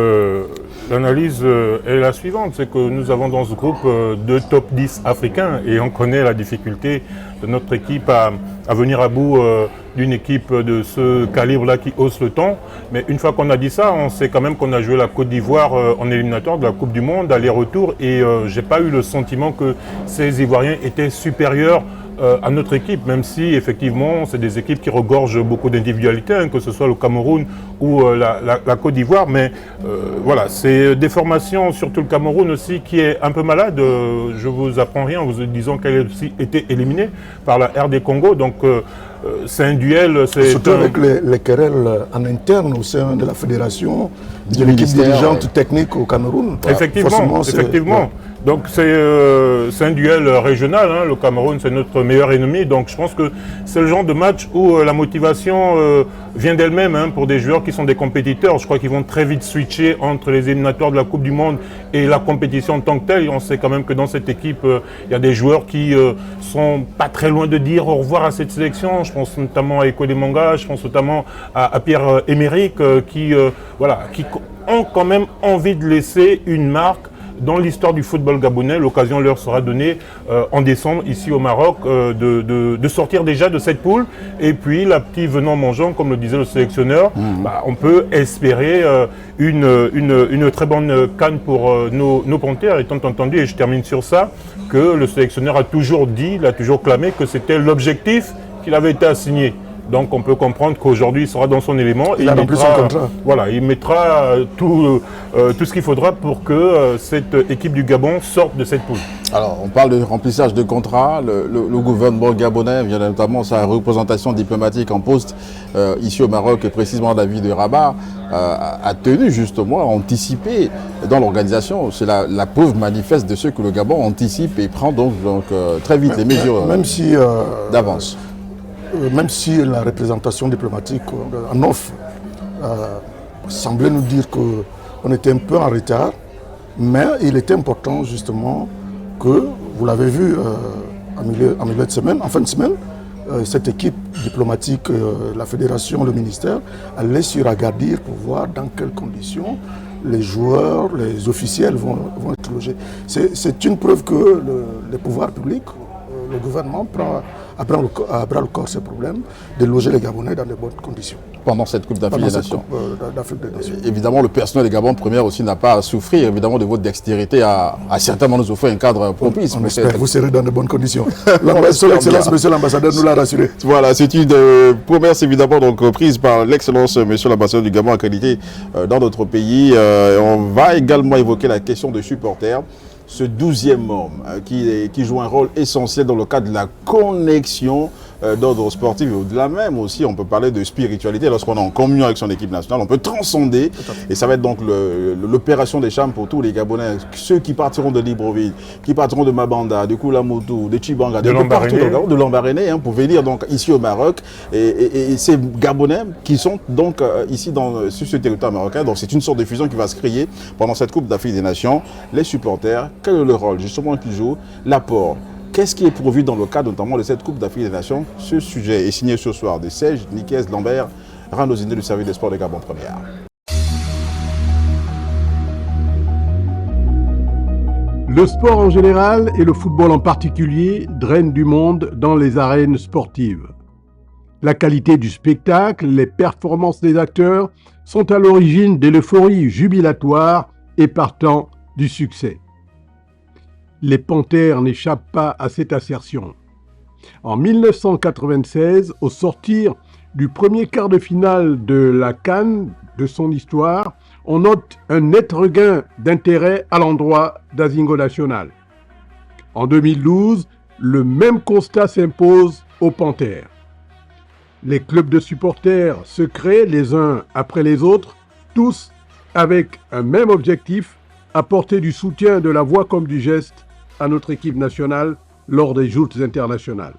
l'analyse est la suivante, c'est que nous avons dans ce groupe deux top 10 africains et on connaît la difficulté de notre équipe à venir à bout d'une équipe de ce calibre-là qui hausse le temps. Mais une fois qu'on a dit ça, on sait quand même qu'on a joué la Côte d'Ivoire en éliminatoire de la Coupe du Monde, aller-retour, et j'ai pas eu le sentiment que ces Ivoiriens étaient supérieurs à notre équipe, même si effectivement c'est des équipes qui regorgent beaucoup d'individualités, que ce soit le Cameroun ou la Côte d'Ivoire, mais voilà, c'est des formations, surtout le Cameroun aussi, qui est un peu malade. Je vous apprends rien en vous disant qu'elle a aussi été éliminée par la RD Congo, donc c'est un duel. Surtout avec les querelles en interne au sein de la fédération, de l'équipe dirigeante technique au Cameroun. Effectivement, effectivement. Donc c'est un duel régional, le Cameroun c'est notre meilleur ennemi, donc je pense que c'est le genre de match où la motivation vient d'elle-même pour des joueurs qui sont des compétiteurs. Je crois qu'ils vont très vite switcher entre les éliminatoires de la Coupe du Monde et la compétition en tant que telle. On sait quand même que dans cette équipe, il y a des joueurs qui sont pas très loin de dire au revoir à cette sélection. Je pense notamment à Eko Demanga, je pense notamment à Pierre-Emerick qui ont quand même envie de laisser une marque dans l'histoire du football gabonais. L'occasion leur sera donnée en décembre ici au Maroc de sortir déjà de cette poule. Et puis la petite venant mangeant, comme le disait le sélectionneur, on peut espérer une très bonne CAN pour nos Panthères, étant entendu, et je termine sur ça, que le sélectionneur a toujours dit, il a toujours clamé que c'était l'objectif qu'il avait été assigné. Donc on peut comprendre qu'aujourd'hui il sera dans son élément et il mettra tout ce qu'il faudra pour que cette équipe du Gabon sorte de cette poule. Alors on parle de remplissage de contrats, le gouvernement gabonais, via notamment sa représentation diplomatique en poste ici au Maroc et précisément la ville de Rabat, a tenu justement à anticiper dans l'organisation. C'est la preuve manifeste de ce que le Gabon anticipe et prend donc très vite les mesures d'avance. Même si la représentation diplomatique en offre semblait nous dire qu'on était un peu en retard, mais il était important justement que, vous l'avez vu en milieu de semaine, en fin de semaine, cette équipe diplomatique, la fédération, le ministère, allait sur Agadir pour voir dans quelles conditions les joueurs, les officiels vont être logés. C'est une preuve que les pouvoirs publics, le gouvernement prend à bras le corps ce problème de loger les Gabonais dans de bonnes conditions. Pendant cette Coupe d'Afrique des Nations. Évidemment, le personnel des Gabon première aussi n'a pas à souffrir évidemment de votre dextérité à certainement nous offrir un cadre propice. On espère que vous serez dans de bonnes conditions. Son Excellence, Monsieur l'Ambassadeur, nous l'a rassuré. Voilà, c'est une promesse évidemment donc prise par l'Excellence, Monsieur l'Ambassadeur du Gabon accrédité dans notre pays. On va également évoquer la question des supporters. Ce 12e homme qui joue un rôle essentiel dans le cadre de la connexion d'ordre sportif et au-delà même aussi, on peut parler de spiritualité. Lorsqu'on est en communion avec son équipe nationale, on peut transcender et ça va être donc l'opération des chambres pour tous les Gabonais, ceux qui partiront de Libreville, qui partiront de Mabanda, de Koulamoutou, de Chibanga, de Lambaréné, pour venir donc ici au Maroc et ces Gabonais qui sont donc ici sur ce territoire marocain. Donc c'est une sorte de fusion qui va se créer pendant cette Coupe d'Afrique des Nations. Les supporters, quel est le rôle justement qu'ils jouent, l'apport? Qu'est-ce qui est pourvu dans le cadre notamment de cette Coupe d'Afrique des Nations? Ce sujet est signé ce soir de Serge Niquez Lambert, Ranosiné du service des sports de Gabon Première. Le sport en général et le football en particulier drainent du monde dans les arènes sportives. La qualité du spectacle, les performances des acteurs sont à l'origine de l'euphorie jubilatoire et partant du succès. Les Panthères n'échappent pas à cette assertion. En 1996, au sortir du premier quart de finale de la CAN de son histoire, on note un net regain d'intérêt à l'endroit d'Azingo National. En 2012, le même constat s'impose aux Panthères. Les clubs de supporters se créent les uns après les autres, tous avec un même objectif, apporter du soutien de la voix comme du geste à notre équipe nationale lors des joutes internationales.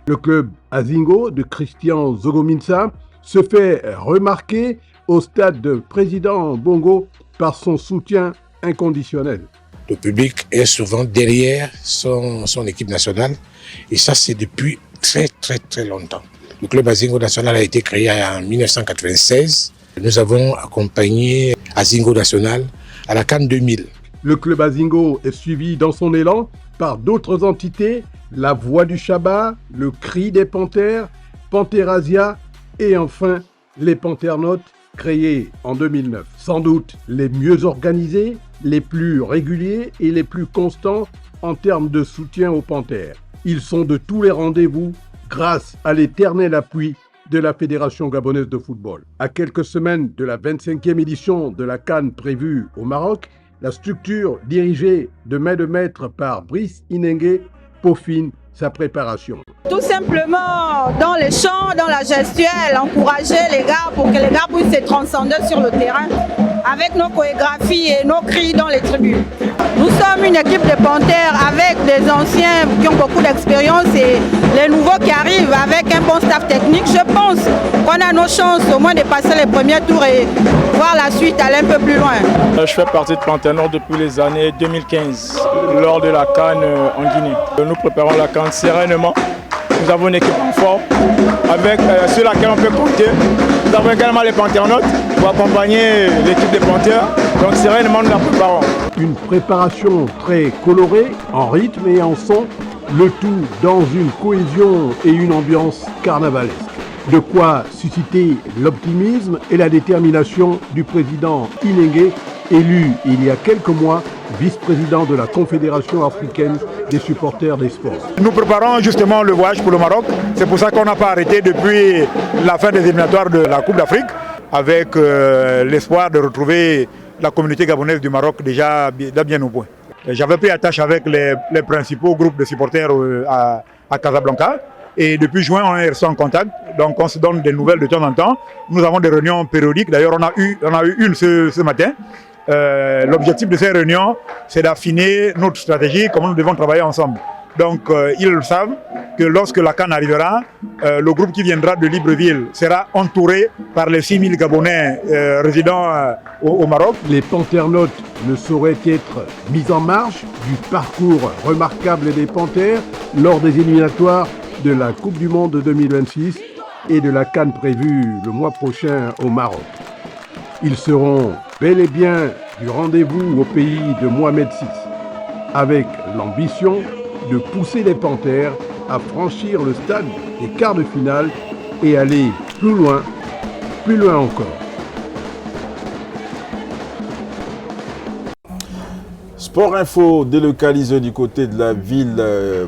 Le club Azingo de Christian Zogominsa se fait remarquer au stade de Président Bongo par son soutien inconditionnel. Le public est souvent derrière son équipe nationale et ça c'est depuis très longtemps. Le club Azingo National a été créé en 1996. Nous avons accompagné Azingo National à la CAN 2000. Le club Azingo est suivi dans son élan par d'autres entités, la Voix du Shabbat, le Cri des Panthères, Pantherasia et enfin les Panternotes créés en 2009. Sans doute les mieux organisés, les plus réguliers et les plus constants en termes de soutien aux Panthères. Ils sont de tous les rendez-vous grâce à l'éternel appui de la Fédération gabonaise de football. À quelques semaines de la 25e édition de la CAN prévue au Maroc, la structure dirigée de main de maître par Brice Inengue peaufine sa préparation. Tout simplement, dans les champs, dans la gestuelle, encourager les gars pour que les gars puissent se transcender sur le terrain avec nos chorégraphies et nos cris dans les tribunes. Nous sommes une équipe de Panthères avec des anciens qui ont beaucoup d'expérience et les nouveaux qui arrivent avec un bon staff technique. Je pense qu'on a nos chances au moins de passer les premiers tours et voir la suite aller un peu plus loin. Je fais partie de Panthères depuis les années 2015, lors de la CAN en Guinée. Nous préparons la CAN sereinement. Nous avons une équipe en forme avec, sur laquelle on peut compter. Nous avons également les Panternotes pour accompagner l'équipe des Panthères. Donc sereinement, nous la préparons. Une préparation très colorée, en rythme et en son, le tout dans une cohésion et une ambiance carnavalesque. De quoi susciter l'optimisme et la détermination du président Inengue, élu il y a quelques mois vice-président de la Confédération africaine des supporters des sports. Nous préparons justement le voyage pour le Maroc. C'est pour ça qu'on n'a pas arrêté depuis la fin des éliminatoires de la Coupe d'Afrique, avec l'espoir de retrouver la communauté gabonaise du Maroc déjà bien au point. J'avais pris attache avec les principaux groupes de supporters à Casablanca. Et depuis juin, on est resté en contact, donc on se donne des nouvelles de temps en temps. Nous avons des réunions périodiques, d'ailleurs on a eu une ce matin. L'objectif de ces réunions, c'est d'affiner notre stratégie, comment nous devons travailler ensemble. Donc ils savent que lorsque la CAN arrivera, le groupe qui viendra de Libreville sera entouré par les 6000 Gabonais résidant au Maroc. Les Panternotes ne sauraient être mis en marge du parcours remarquable des Panthères lors des éliminatoires de la Coupe du Monde 2026 et de la CAN prévue le mois prochain au Maroc. Ils seront bel et bien du rendez-vous au pays de Mohamed VI, avec l'ambition de pousser les Panthères à franchir le stade des quarts de finale et aller plus loin encore. Sport Info délocalisé du côté de la ville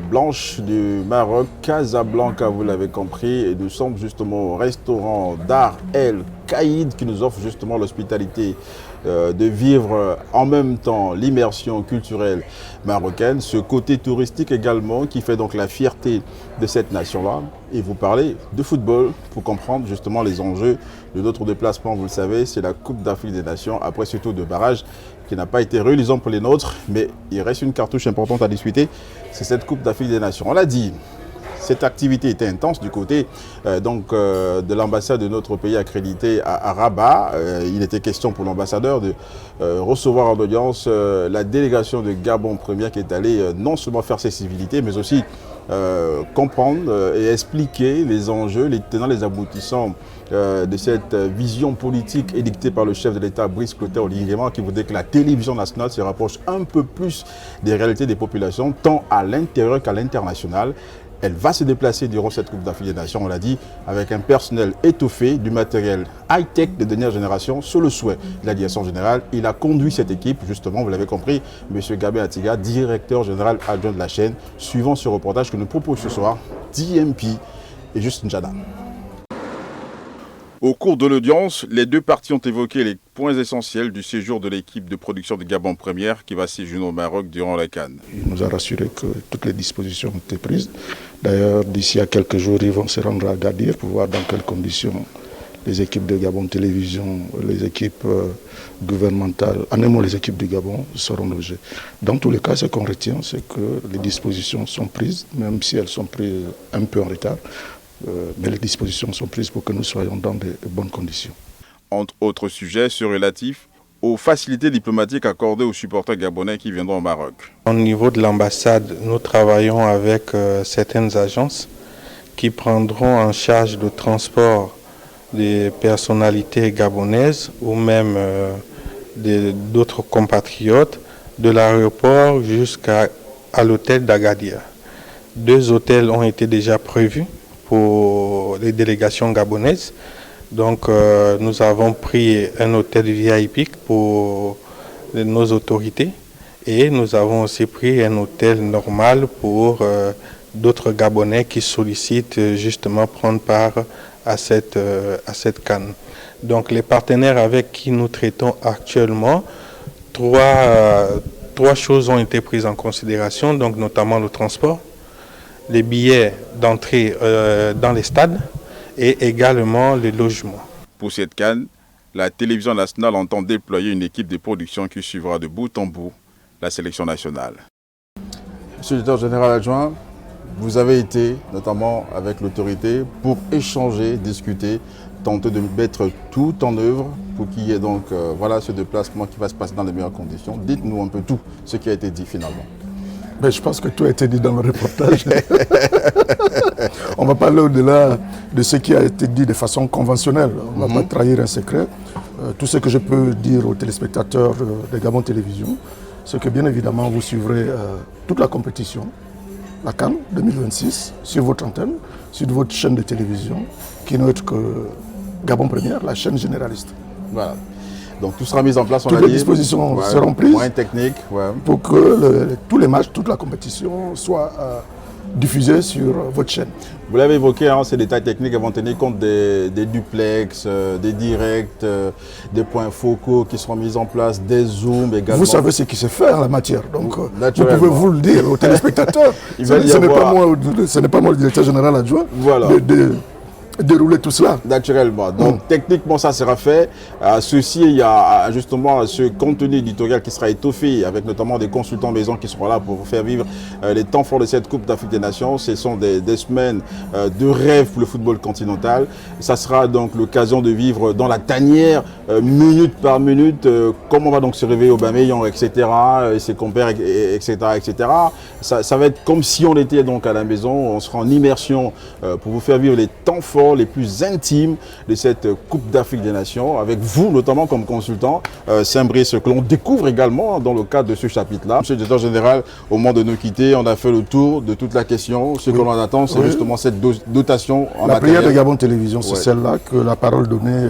blanche du Maroc, Casablanca, vous l'avez compris, et nous sommes justement au restaurant Dar El Kaïd qui nous offre justement l'hospitalité de vivre en même temps l'immersion culturelle marocaine, ce côté touristique également qui fait donc la fierté de cette nation-là. Et vous parlez de football pour comprendre justement les enjeux de notre déplacement. Vous le savez, c'est la Coupe d'Afrique des Nations, après ce tour de barrage qui n'a pas été reluisant pour les nôtres, mais il reste une cartouche importante à discuter, c'est cette Coupe d'Afrique des Nations. On l'a dit, cette activité était intense du côté de l'ambassade de notre pays accrédité à Rabat. Il était question pour l'ambassadeur de recevoir en audience la délégation de Gabon première qui est allée non seulement faire ses civilités, mais aussi comprendre et expliquer les enjeux, les tenants, les aboutissants de cette vision politique édictée par le chef de l'État, Brice Clotaire Oligui-Nguema, qui voudrait que la télévision nationale se rapproche un peu plus des réalités des populations, tant à l'intérieur qu'à l'international. Elle va se déplacer durant cette Coupe d'Afrique des Nations, on l'a dit, avec un personnel étoffé, du matériel high-tech de dernière génération, sur le souhait de la direction générale. Il a conduit cette équipe, justement, vous l'avez compris, M. Gabé Atiga, directeur général adjoint de la chaîne, suivant ce reportage que nous propose ce soir, DMP et Juste Njada. Au cours de l'audience, les deux parties ont évoqué les points essentiels du séjour de l'équipe de production de Gabon Première qui va séjourner au Maroc durant la CAN. Il nous a rassuré que toutes les dispositions ont été prises. D'ailleurs, d'ici à quelques jours, ils vont se rendre à Agadir pour voir dans quelles conditions les équipes de Gabon Télévision, les équipes gouvernementales, en un mot les équipes du Gabon, seront logées. Dans tous les cas, ce qu'on retient, c'est que les dispositions sont prises, même si elles sont prises un peu en retard. Mais les dispositions sont prises pour que nous soyons dans de bonnes conditions. Entre autres sujets, sont relatifs aux facilités diplomatiques accordées aux supporters gabonais qui viendront au Maroc. Au niveau de l'ambassade, nous travaillons avec certaines agences qui prendront en charge le transport des personnalités gabonaises ou même d'autres compatriotes de l'aéroport jusqu'à l'hôtel d'Agadir. 2 hôtels ont été déjà prévus pour les délégations gabonaises. Donc nous avons pris un hôtel VIP pour nos autorités et nous avons aussi pris un hôtel normal pour d'autres Gabonais qui sollicitent justement prendre part à cette CAN. Donc les partenaires avec qui nous traitons actuellement, trois choses ont été prises en considération, donc notamment le transport, les billets d'entrée dans les stades et également les logements. Pour cette CAN, la télévision nationale entend déployer une équipe de production qui suivra de bout en bout la sélection nationale. Monsieur le directeur général adjoint, vous avez été notamment avec l'autorité pour échanger, discuter, tenter de mettre tout en œuvre pour qu'il y ait donc voilà, ce déplacement qui va se passer dans les meilleures conditions. Dites-nous un peu tout ce qui a été dit finalement. Mais je pense que tout a été dit dans le reportage. On va parler au-delà de ce qui a été dit de façon conventionnelle. On ne va pas trahir un secret. Tout ce que je peux dire aux téléspectateurs de Gabon Télévision, c'est que bien évidemment vous suivrez toute la compétition, la CAN 2026, sur votre antenne, sur votre chaîne de télévision, qui n'est autre que Gabon Première, la chaîne généraliste. Voilà. Donc tout sera mis en place, toutes les dispositions seront prises pour que tous les matchs, toute la compétition soient diffusés sur votre chaîne. Vous l'avez évoqué, hein, ces détails techniques vont tenir compte des duplex, des directs, des points focaux qui seront mis en place, des zooms également. Vous savez ce qui se fait en la matière, donc vous pouvez vous le dire aux téléspectateurs. Ce n'est pas moi le directeur général adjoint. Voilà. Dérouler tout cela. Naturellement. Donc techniquement ça sera fait. Ceci, il y a justement ce contenu éditorial qui sera étoffé avec notamment des consultants maison qui seront là pour vous faire vivre les temps forts de cette Coupe d'Afrique des Nations. Ce sont des semaines de rêve pour le football continental. Ça sera donc l'occasion de vivre dans la tanière, minute par minute, comment on va donc se réveiller au Bameyang, etc. Et ses compères, etc. etc. Ça va être comme si on était donc à la maison. On sera en immersion pour vous faire vivre les temps forts les plus intimes de cette Coupe d'Afrique des Nations, avec vous notamment comme consultant, Saint-Brice, que l'on découvre également dans le cadre de ce chapitre-là. Monsieur le directeur général, au moment de nous quitter, on a fait le tour de toute la question. Ce que l'on attend, c'est justement cette dotation en matériel. La prière de Gabon Télévision, c'est celle-là que la parole donnée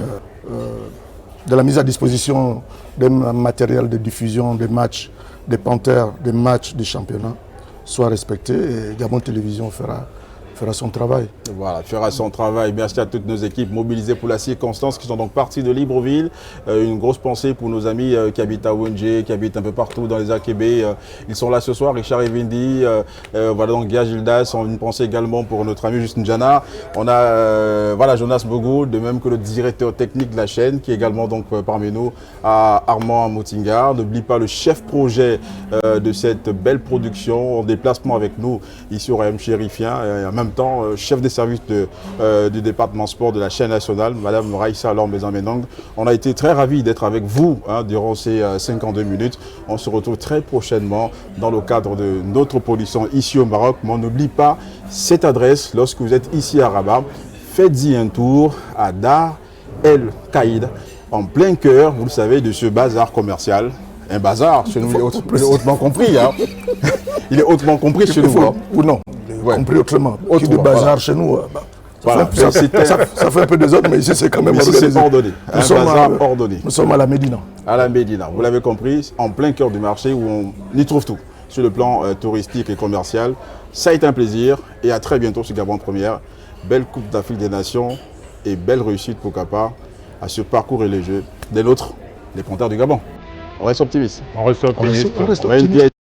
de la mise à disposition d'un matériel de diffusion des matchs des Panthères, des matchs des championnats, soit respectée et Gabon Télévision fera son travail. Voilà, fera son travail. Merci à toutes nos équipes mobilisées pour la circonstance qui sont donc parties de Libreville. Une grosse pensée pour nos amis qui habitent à Wendje, qui habitent un peu partout dans les Akébé. Ils sont là ce soir, Richard Evindi, voilà donc Gia Gildas. Une pensée également pour notre ami Justin Jana. On a voilà, Jonas Bogo, de même que le directeur technique de la chaîne, qui est également donc parmi nous, à Armand Moutingar. N'oublie pas le chef projet de cette belle production en déplacement avec nous ici au Royaume Chérifien. Et en même temps, chef des services du département sport de la chaîne nationale, Madame Raïssa Lormezan-Menong. On a été très ravis d'être avec vous durant ces 52 minutes. On se retrouve très prochainement dans le cadre de notre production ici au Maroc. Mais on n'oublie pas cette adresse lorsque vous êtes ici à Rabat. Faites-y un tour à Dar El Kaïd, en plein cœur, vous le savez, de ce bazar commercial. Un bazar, chez nous, il est hautement compris. Hein. Il est hautement compris chez nous. Ou non, compris autrement. Qui de bazar chez nous, ça fait un peu des autres, mais ici c'est quand même organisé. C'est ordonné. Un bazar ordonné. Nous sommes à la Médina. À la Médina, vous l'avez compris, en plein cœur du marché où on y trouve tout. Sur le plan touristique et commercial. Ça a été un plaisir et à très bientôt sur Gabon Première. Belle Coupe d'Afrique des Nations et belle réussite pour Kappa à ce parcours religieux des nôtres, les Panthères du Gabon. On reste optimiste. On reste optimiste. On reste optimiste.